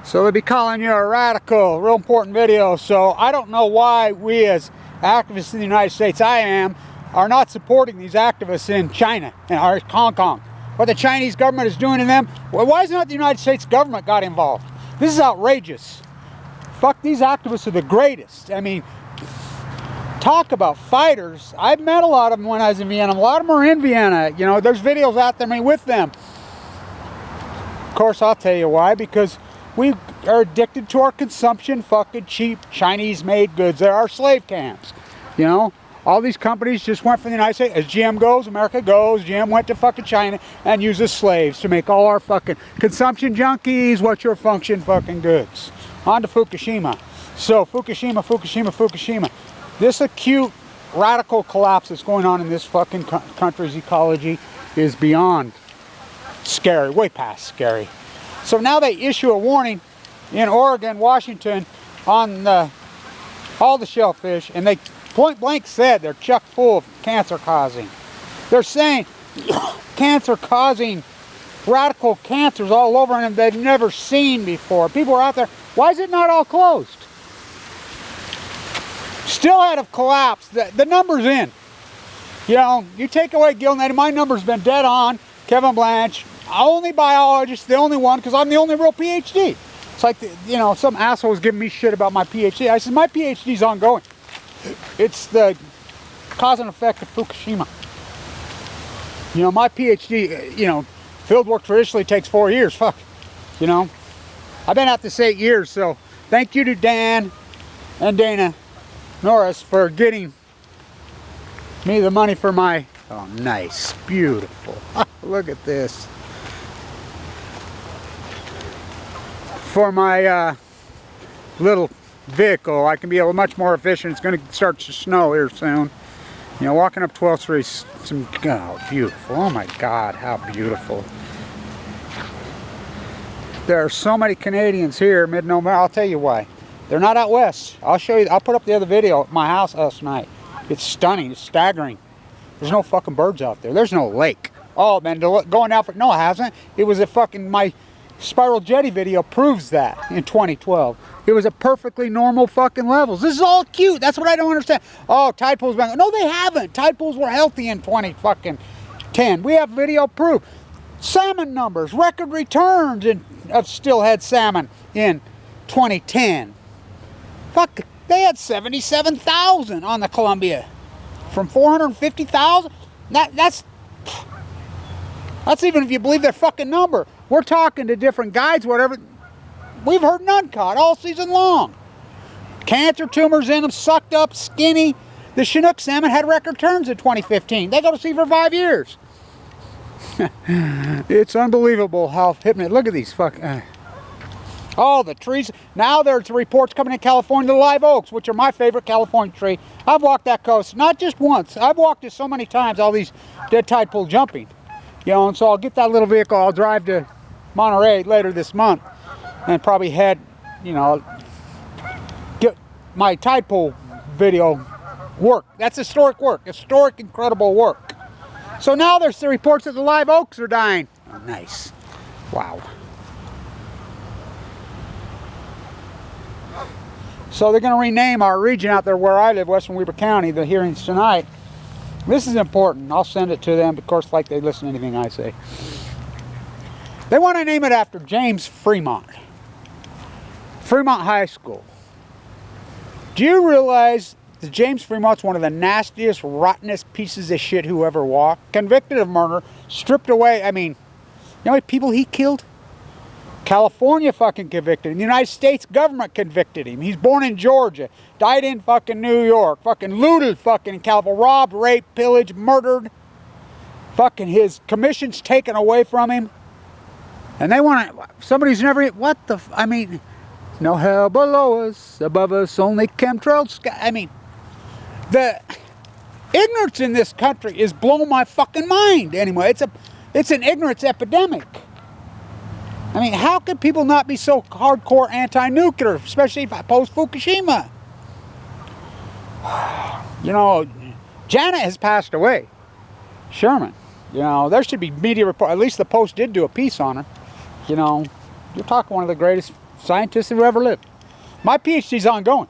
So they'll be calling you a radical. Real important video. So I don't know why we as activists in the United States, are not supporting these activists in China and Hong Kong. What the Chinese government is doing to them. Well, why is not the United States government got involved? This is outrageous. Fuck, these activists are the greatest. I mean, talk about fighters. I've met a lot of them when I was in Vienna. A lot of them are in Vienna. You know, there's videos out there, I mean, with them. Of course, I'll tell you why. Because we are addicted to our consumption, fucking cheap Chinese-made goods. They're our slave camps. You know, all these companies just went from the United States. As GM goes, America goes. GM went to fucking China and uses slaves to make all our fucking consumption junkies. What's your function fucking goods? On to Fukushima. So Fukushima, Fukushima, Fukushima. This acute radical collapse that's going on in this fucking country's ecology is beyond scary, way past scary. So now they issue a warning in Oregon, Washington, on all the shellfish, and they point blank said they're chock full of cancer causing. They're saying cancer causing radical cancers all over them they've never seen before. People are out there. Why is it not all closed? Still out of collapse. The number's in. You know, you take away Gilnet, my number's been dead on. Kevin Blanche, only biologist, the only one, because I'm the only real PhD. It's like, you know, some asshole was giving me shit about my PhD. I said, my PhD's ongoing. It's the cause and effect of Fukushima. You know, my PhD, you know, field work traditionally takes 4 years. Fuck. You know, I've been at this 8 years, so thank you to Dan and Dana Norris for getting me the money for my, oh nice, beautiful, look at this, for my little vehicle. I can be able much more efficient. It's going to start to snow here soon. You know, walking up 12th Street, some, oh beautiful, oh my God, how beautiful. There are so many Canadians here mid-November. I'll tell you why. They're not out west. I'll show you. I'll put up the other video at my house last night. It's stunning. It's staggering. There's no fucking birds out there. There's no lake. Oh, man, going out for... No, it hasn't. It was a fucking... My Spiral Jetty video proves that in 2012. It was a perfectly normal fucking levels. This is all cute. That's what I don't understand. Oh, tide pools... No, they haven't. Tide pools were healthy in 2010. We have video proof. Salmon numbers. Record returns of steelhead salmon in 2010. Fuck, they had 77,000 on the Columbia from 450,000. That's even if you believe their fucking number. We're talking to different guides, whatever. We've heard none caught all season long. Cancer tumors in them, sucked up, skinny. The Chinook salmon had record turns in 2015. They go to sea for 5 years. It's unbelievable how hypnotic. Look at these fucking. Oh, the trees. Now there's reports coming in California, the live oaks, which are my favorite California tree. I've walked that coast, not just once. I've walked it so many times, all these dead tide pool jumping. You know, and so I'll get that little vehicle. I'll drive to Monterey later this month and probably head, you know, get my tide pool video work. That's historic work. Historic, incredible work. So now there's the reports that the live oaks are dying. Oh, nice. Wow. So they're going to rename our region out there where I live, Western Weber County, the hearings tonight. This is important. I'll send it to them, of course, like they listen to anything I say. They want to name it after James Fremont. Fremont High School. Do you realize that James Fremont's one of the nastiest, rottenest pieces of shit who ever walked? Convicted of murder, stripped away. I mean, you know how many people he killed? California fucking convicted him. The United States government convicted him. He's born in Georgia. Died in fucking New York. Fucking looted fucking in California. Robbed, raped, pillaged, murdered. Fucking his commissions taken away from him. And they want to... Somebody's never... What the... I mean... No hell below us. Above us only chemtrail sky. I mean... The ignorance in this country is blowing my fucking mind. Anyway, it's an ignorance epidemic. I mean, how could people not be so hardcore anti-nuclear, especially post-Fukushima? You know, Janet has passed away. Sherman. You know, there should be media report. At least the Post did do a piece on her. You know, you're talking one of the greatest scientists who ever lived. My PhD's ongoing.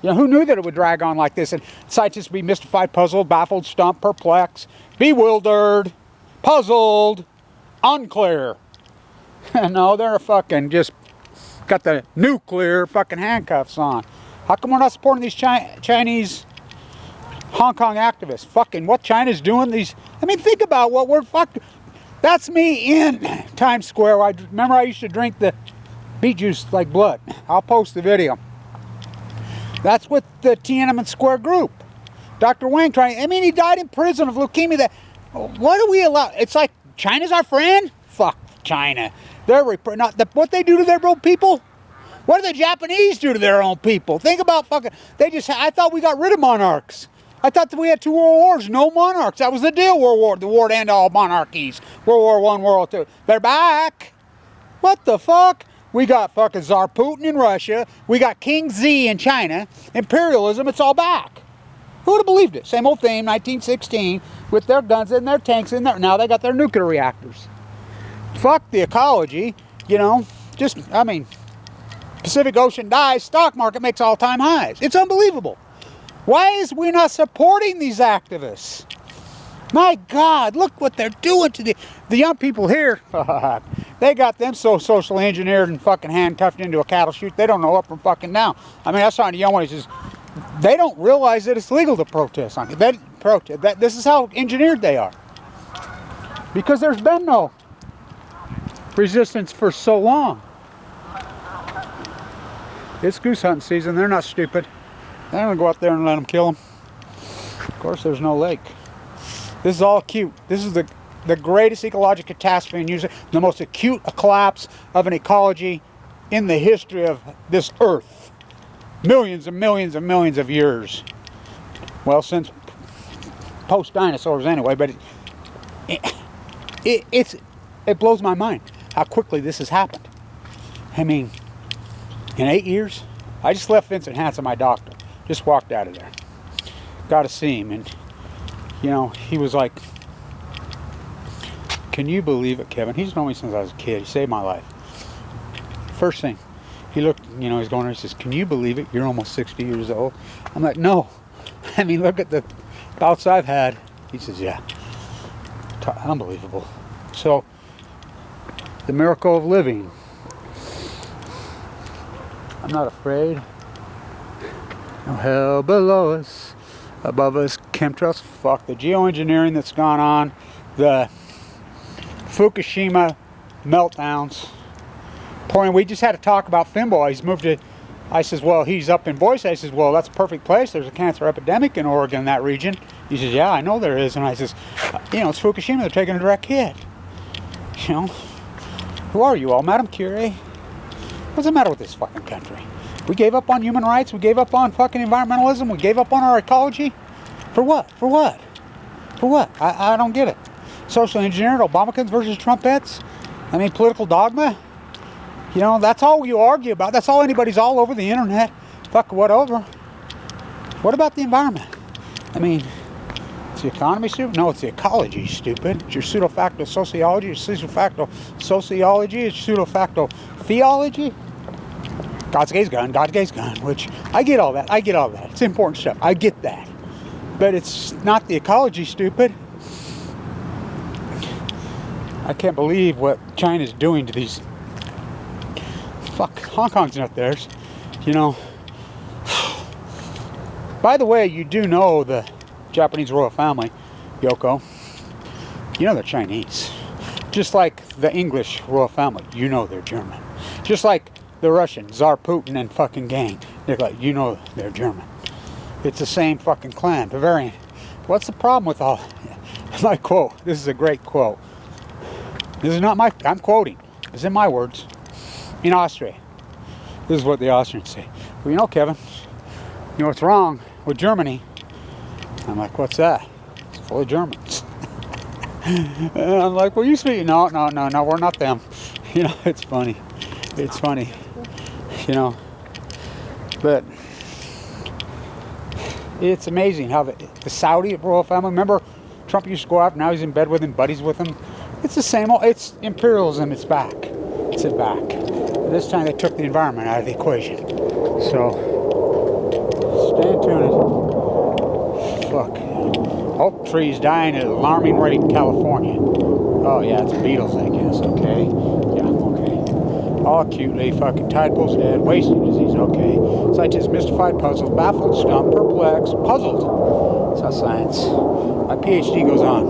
You know, who knew that it would drag on like this? And scientists would be mystified, puzzled, baffled, stumped, perplexed, bewildered, puzzled, unclear. No, they're fucking just got the nuclear fucking handcuffs on. How come we're not supporting these Chinese Hong Kong activists? Fucking what China's doing? These, I mean, think about what we're fucking. That's me in Times Square. I remember I used to drink the beet juice like blood. I'll post the video. That's with the Tiananmen Square group. Dr. Wang trying. I mean, he died in prison of leukemia. That. What do we allow? It's like China's our friend. Fuck China. They're not what they do to their own people. What do the Japanese do to their own people? Think about fucking. They just. I thought we got rid of monarchs. I thought that we had 2 world wars, no monarchs. That was the deal. World War, the war to end all monarchies. World War I, World War II. They're back. What the fuck? We got fucking Tsar Putin in Russia. We got King Z in China. Imperialism. It's all back. Who would have believed it? Same old thing. 1916 with their guns and their tanks in there. Now they got their nuclear reactors. Fuck the ecology. You know. Just. I mean. Pacific Ocean dies, stock market makes all-time highs. It's unbelievable. Why is we not supporting these activists? My God, look what they're doing to the young people here. They got them so socially engineered and fucking handcuffed into a cattle chute. They don't know up from fucking down. I mean, I saw a young one. He says they don't realize that it's legal to protest. This is how engineered they are. Because there's been no resistance for so long. It's goose hunting season. They're not stupid. They're going to go out there and let them kill them. Of course, there's no lake. This is all acute. This is the greatest ecological catastrophe and usually the most acute collapse of an ecology in the history of this earth. Millions and millions and millions of years. Well, since post-dinosaurs anyway, but it blows my mind how quickly this has happened. I mean, in 8 years, I just left Vincent Hansen, my doctor. Just walked out of there. Got to see him, and you know, he was like, "Can you believe it, Kevin?" He's known me since I was a kid. He saved my life. First thing, he looked, you know, he's going there, he says, "Can you believe it? You're almost 60 years old." I'm like, "No." I mean, look at the bouts I've had. He says, "Yeah." Unbelievable. So, the miracle of living. I'm not afraid. No hell below us, above us, chemtrails. Fuck the geoengineering that's gone on, the Fukushima meltdowns. Pouring. We just had to talk about Finboy. He's moved to. I says, well, he's up in Boise. I says, well, that's a perfect place. There's a cancer epidemic in Oregon, that region. He says, yeah, I know there is. And I says, you know, it's Fukushima. They're taking a direct hit. You know, who are you all, Madame Curie? What's the matter with this fucking country? We gave up on human rights. We gave up on fucking environmentalism. We gave up on our ecology. For what? For what? For what? I don't get it. Social engineering, Obamacans versus Trumpettes. I mean, political dogma. You know, that's all you argue about. That's all anybody's all over the internet. Fuck whatever. What about the environment? I mean, it's the economy stupid? No, it's the ecology stupid. It's your pseudo-facto sociology, your pseudo-facto sociology, it's pseudo-facto theology. God's gaze gun, God's gaze gun, which I get all that. I get all that. It's important stuff. I get that. But it's not the ecology, stupid. I can't believe what China's doing to these. Fuck, Hong Kong's not theirs. You know. By the way, you do know the Japanese royal family, Yoko. You know they're Chinese. Just like the English royal family, you know they're German. Just like the Russian, Tsar Putin and fucking gang. They're like, you know they're German. It's the same fucking clan, Bavarian. What's the problem with all? My quote, this is a great quote. This is not my, I'm quoting. It's in my words. In Austria. This is what the Austrians say. Well, you know, Kevin, you know what's wrong with Germany? I'm like, what's that? It's full of Germans. And I'm like, well, you speak. No, we're not them. You know, it's funny. It's funny. You know, but it's amazing how the Saudi royal family, remember Trump used to go out, now he's in bed with him, buddies with him. It's the same old, it's imperialism, it's back. It's back. This time they took the environment out of the equation. So, stay tuned. Fuck. Oak trees dying at an alarming rate in California. Oh yeah, it's beetles, I guess. Okay. Yeah, okay. All acutely, fucking tide pool's dead, wasting disease, okay. Scientists mystified, puzzled, baffled, stumped, perplexed, puzzled. That's how science. My PhD goes on.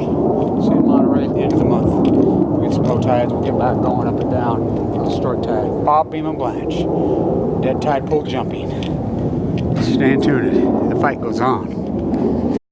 See you in Monterey at the end of the month. We'll get some low tides, we'll get back going up and down. Destroyed tide. Bob, Beam, and Blanche. Dead tide pool jumping. Stay tuned. The fight goes on.